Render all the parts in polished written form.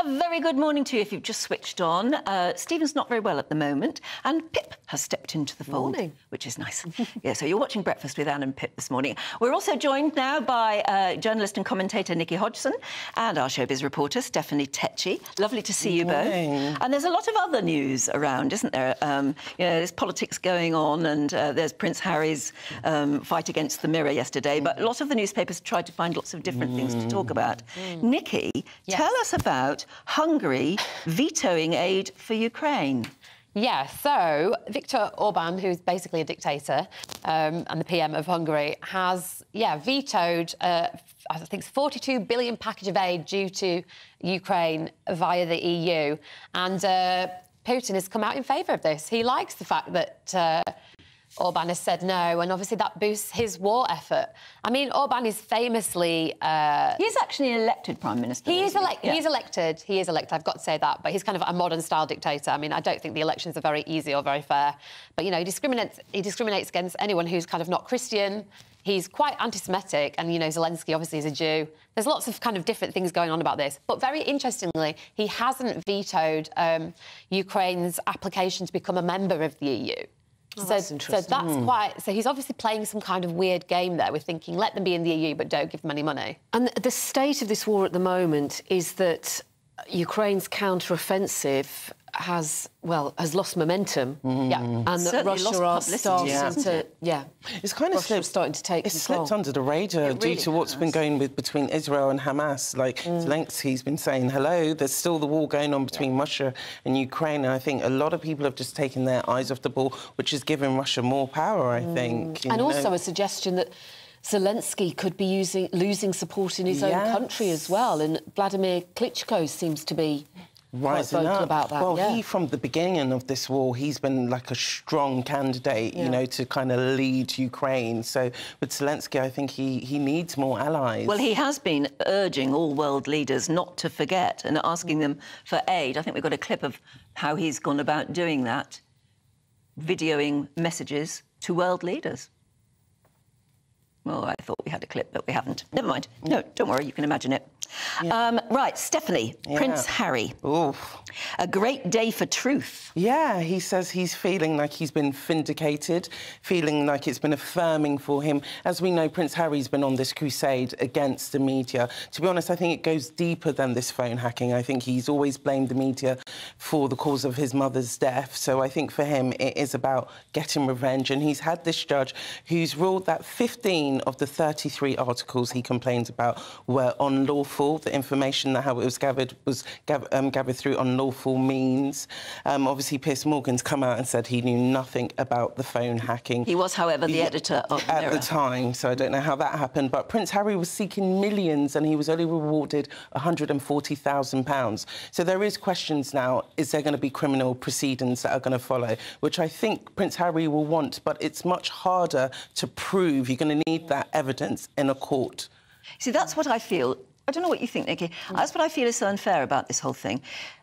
A very good morning to you if you've just switched on. Stephen's not very well at the moment, and Pip has stepped into the fold, which is nice. Yeah, so you're watching Breakfast with Anne and Pip this morning. We're also joined now by journalist and commentator Nikki Hodgson and our showbiz reporter Stephanie Tetchy. Lovely to see you both. And there's a lot of other news around, isn't there? You know, there's politics going on, and there's Prince Harry's fight against the Mirror yesterday, but a lot of the newspapers tried to find lots of different things to talk about. Nikki, tell us about Hungary vetoing aid for Ukraine. Yeah, so Viktor Orban, who's basically a dictator and the PM of Hungary, has, vetoed, I think it's a 42 billion package of aid due to Ukraine via the EU. And Putin has come out in favour of this. He likes the fact that Orban has said no, and obviously that boosts his war effort. I mean, Orban is famously... He's actually elected Prime Minister. He is elected. He is elected, I've got to say that. But he's kind of a modern-style dictator. I mean, I don't think the elections are very easy or very fair. But, you know, he discriminates against anyone who's kind of not Christian. He's quite anti-Semitic, and, you know, Zelensky obviously is a Jew. There's lots of kind of different things going on about this. But very interestingly, he hasn't vetoed Ukraine's application to become a member of the EU. Oh, that's interesting. So that's quite... So he's obviously playing some kind of weird game there with thinking, let them be in the EU, but don't give them any money. And the state of this war at the moment is that Ukraine's counter-offensive has lost momentum. And that Russia are starting to... It's kind of starting to take control. Slipped under the radar due to what's been going between Israel and Hamas. Like, Zelensky's been saying, hello, there's still the war going on between Russia and Ukraine, and I think a lot of people have just taken their eyes off the ball, which has given Russia more power, I think. And also a suggestion that Zelensky could be losing support in his own country as well, and Vladimir Klitschko seems to be rising up about that. Well, he, from the beginning of this war, he's been like a strong candidate, you know, to kind of lead Ukraine. So with Zelensky, I think he needs more allies. Well, he has been urging all world leaders not to forget and asking them for aid. I think we've got a clip of how he's gone about doing that, videoing messages to world leaders. Well, I thought we had a clip, but we haven't. Never mind. No, don't worry, you can imagine it. Right, Stephanie, Prince Harry. Oof. A great day for truth. Yeah, he says he's feeling like he's been vindicated, feeling like it's been affirming for him. As we know, Prince Harry's been on this crusade against the media. To be honest, I think it goes deeper than this phone hacking. I think he's always blamed the media for the cause of his mother's death. So I think for him, it is about getting revenge. And he's had this judge who's ruled that 15 of the 33 articles he complains about were unlawful. The information that how it was gathered through unlawful means. Obviously, Piers Morgan's come out and said he knew nothing about the phone hacking. He was, however, the editor of the Mirror at the time, so I don't know how that happened. But Prince Harry was seeking millions, and he was only rewarded £140,000. So there is questions now: is there going to be criminal proceedings that are going to follow? Which I think Prince Harry will want, but it's much harder to prove. You're going to need that evidence in a court. See, that's what I feel. I don't know what you think, Nikki. That's what I feel is so unfair about this whole thing.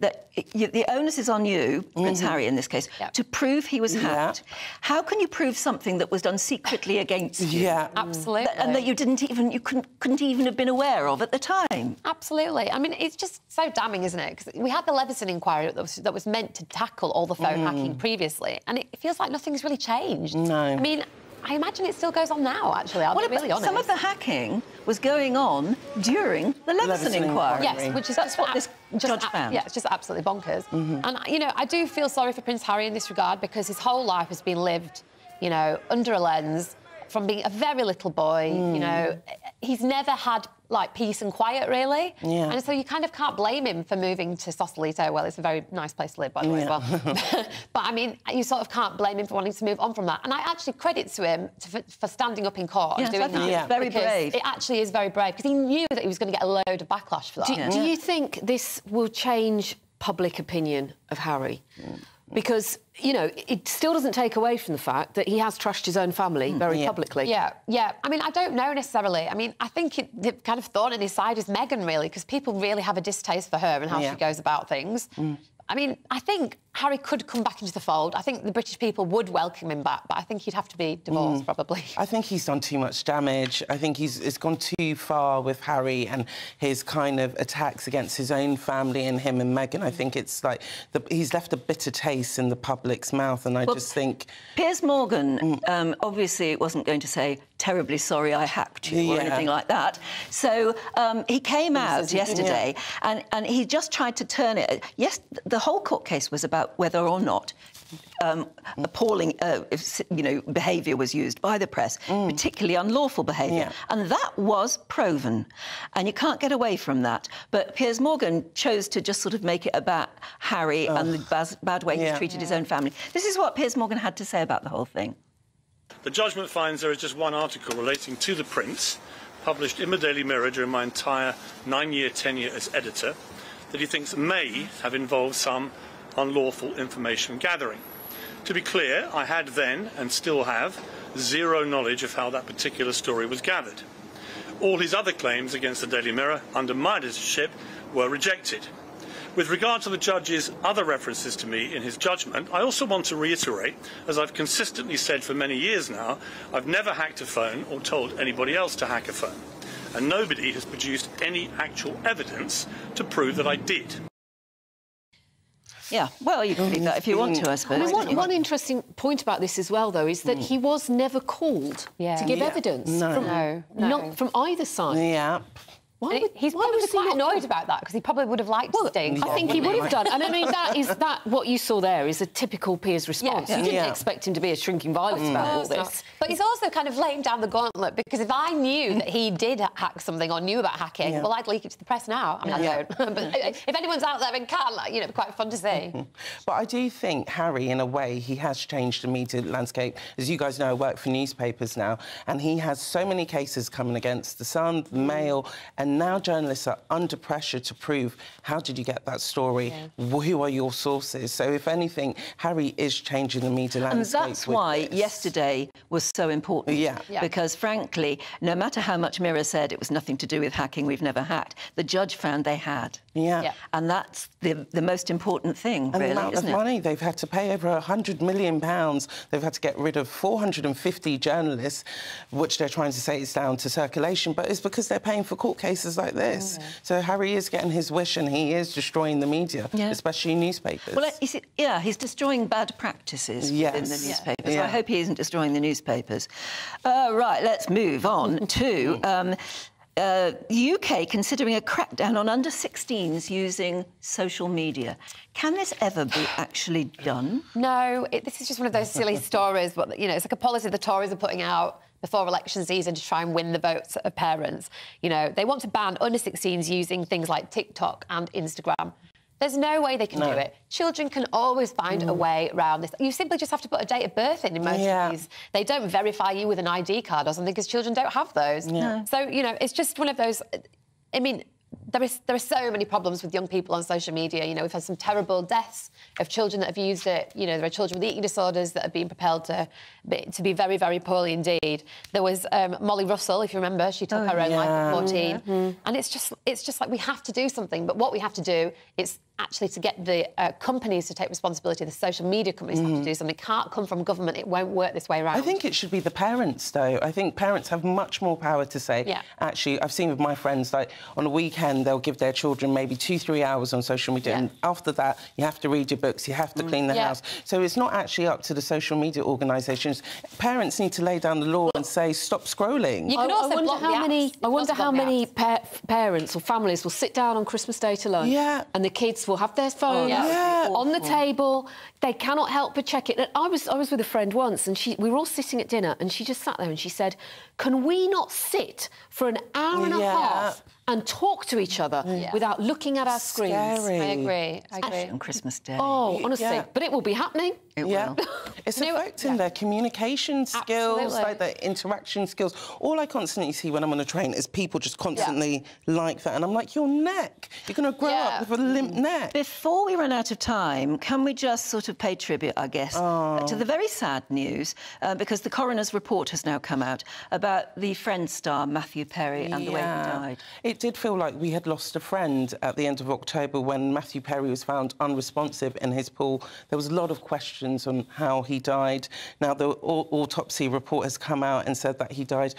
That the onus is on you, Prince Harry in this case, to prove he was hacked. How can you prove something that was done secretly against you? Yeah, absolutely. And that you couldn't even have been aware of at the time? Absolutely. I mean, it's just so damning, isn't it? Because we had the Leveson inquiry that was meant to tackle all the phone hacking previously, and it feels like nothing's really changed. No. I mean, I imagine it still goes on now, actually. I'll be really honest. Some of the hacking was going on during the Leveson inquiry. Yes, which is... That's what this judge found. Yeah, it's just absolutely bonkers. And, you know, I do feel sorry for Prince Harry in this regard, because his whole life has been lived, you know, under a lens, from being a very little boy, you know. He's never had, like, peace and quiet, really. And so you kind of can't blame him for moving to Sausalito. Well, it's a very nice place to live, by the way, as well. But, I mean, you sort of can't blame him for wanting to move on from that. And I actually credit to him for standing up in court and doing that. It's very brave. It actually is very brave, because he knew that he was going to get a load of backlash for that. Do you think this will change public opinion of Harry? Because, you know, it still doesn't take away from the fact that he has trashed his own family very publicly. Yeah. I mean, I don't know necessarily. I mean, I think the kind of thorn in his side is Meghan, really, because people really have a distaste for her and how she goes about things. I mean, I think Harry could come back into the fold. I think the British people would welcome him back, but I think he'd have to be divorced, probably. I think he's done too much damage. I think it's gone too far with Harry and his kind of attacks against his own family and him and Meghan. I think it's like he's left a bitter taste in the public's mouth, and I just think... Piers Morgan obviously wasn't going to say, terribly sorry I hacked you or anything like that. So he came out yesterday and he just tried to turn it... Yes, the whole court case was about whether or not appalling, behaviour was used by the press, particularly unlawful behaviour. And that was proven. And you can't get away from that. But Piers Morgan chose to just sort of make it about Harry and the bad way he treated his own family. This is what Piers Morgan had to say about the whole thing. The judgment finds there is just one article relating to the Prince, published in the Daily Mirror during my entire 9-year tenure as editor, that he thinks may have involved some unlawful information gathering. To be clear, I had then, and still have, zero knowledge of how that particular story was gathered. All his other claims against the Daily Mirror, under my editorship, were rejected. With regard to the judge's other references to me in his judgment, I also want to reiterate, as I've consistently said for many years now, I've never hacked a phone or told anybody else to hack a phone. And nobody has produced any actual evidence to prove that I did. Yeah, well, you can believe that if you want to, I suppose. I mean, one interesting point about this as well, though, is that he was never called to give evidence from either side. Yeah. He's probably quite annoyed about that, because he probably would have liked to sting. I think he would have done. And I mean, what you saw there is a typical Piers response. You didn't expect him to be a shrinking violet about all this. But he's also kind of laying down the gauntlet, because if I knew that he did hack something or knew about hacking, well, I'd leak it to the press now. I mean, I don't. But if anyone's out there and can, it'd be quite fun to see. But I do think Harry, in a way, he has changed the media landscape. As you guys know, I work for newspapers now, and he has so many cases coming against the Sun, the Mail, and now journalists are under pressure to prove, how did you get that story? Who are your sources? So, if anything, Harry is changing the media landscape. And that's why yesterday was so important. Because, frankly, no matter how much Mirror said it was nothing to do with hacking, we've never hacked, the judge found they had. And that's the most important thing, and really, the amount of money they've had to pay, over £100 million. They've had to get rid of 450 journalists, which they're trying to say is down to circulation, but it's because they're paying for court cases like this. So Harry is getting his wish, and he is destroying the media, especially newspapers. Well, he's destroying bad practices within the newspapers. I hope he isn't destroying the newspapers. Right, let's move on to the UK considering a crackdown on under-16s using social media. Can this ever be actually done? No, this is just one of those silly stories, but, it's like a policy the Tories are putting out before election season to try and win the votes of parents. They want to ban under-16s using things like TikTok and Instagram. There's no way they can do it. Children can always find a way around this. You simply just have to put a date of birth in most of these. They don't verify you with an ID card or something, because children don't have those. So, it's just one of those... I mean, there are so many problems with young people on social media. We've had some terrible deaths of children that have used it. There are children with eating disorders that are being propelled to be very, very poorly indeed. There was Molly Russell, if you remember, she took her own life at 14. And it's just like, we have to do something. But what we have to do is actually to get the companies to take responsibility. The social media companies have to do something. It can't come from government. It won't work this way around. I think it should be the parents, though. I think parents have much more power to say, actually, I've seen with my friends, like, on a weekend, they'll give their children maybe 2-3 hours on social media, and after that, you have to read your books, you have to clean the house. So it's not actually up to the social media organisations. Parents need to lay down the law and say, stop scrolling. You can also block the apps. I wonder how many parents or families will sit down on Christmas Day to lunch, and the kids will have their phones on the table. They cannot help but check it. And I was with a friend once, and we were all sitting at dinner, and she just sat there and she said, can we not sit for an hour and a half and talk to each other without looking at our screens? I agree. Especially on Christmas Day. Oh, honestly. But it will be happening. It will. It's affecting their communication skills, like their interaction skills. All I constantly see when I'm on a train is people just constantly like that. And I'm like, your neck, you're going to grow up with a limp neck. Before we run out of time, can we just sort of pay tribute, I guess, to the very sad news, because the coroner's report has now come out about the Friends star, Matthew Perry, and the way he died. It did feel like we had lost a friend at the end of October when Matthew Perry was found unresponsive in his pool. There was a lot of questions on how he died. Now, the autopsy report has come out and said that he died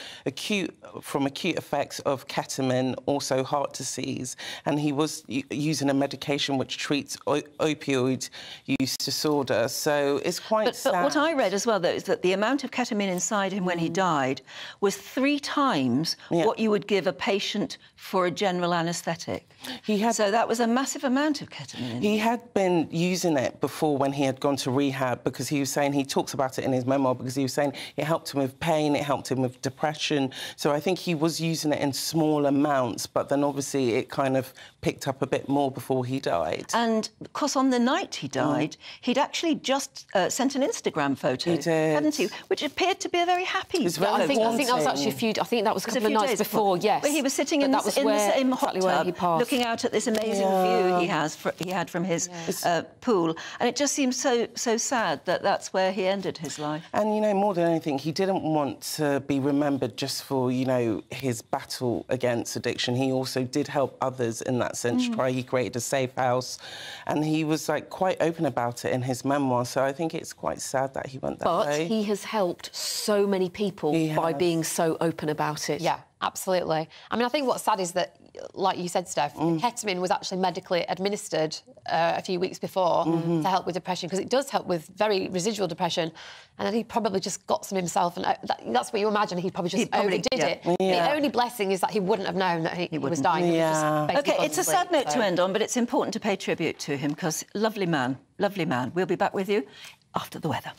from acute effects of ketamine, also heart disease, and he was using a medication which treats opioid use disorder. So it's quite sad. But what I read as well, though, is that the amount of ketamine inside him when he died was 3 times what you would give a patient for a general anaesthetic. So that was a massive amount of ketamine. He had been using it before when he had gone to rehab, because he was saying, he talks about it in his memoir, because he was saying it helped him with pain, it helped him with depression. So I think he was using it in small amounts, but then obviously it kind of picked up a bit more before he died. And, of course, on the night he died, he'd actually just sent an Instagram photo, hadn't he? Which appeared to be a very happy photo. I think that was actually I think that was a couple of nights before, yes. Where he was sitting in the same hot tub, looking out at this amazing view he had from his pool. And it just seems so sad that that's where he ended his life. And, you know, more than anything, he didn't want to be remembered just for, you know, his battle against addiction. He also did help others in that sense. He created a safe house, and he was, like, quite open about it in his memoir. So I think it's quite sad that he went that way. But he has helped so many people by being so open about it. Yeah, absolutely. I mean, I think what's sad is that, like you said, Steph, ketamine was actually medically administered a few weeks before to help with depression, because it does help with very residual depression. And then he probably just got some himself, and that's what you imagine. He probably just overdid it. The only blessing is that he wouldn't have known that he was dying. OK, it's a sad note to end on, but it's important to pay tribute to him, because lovely man, lovely man. We'll be back with you after the weather.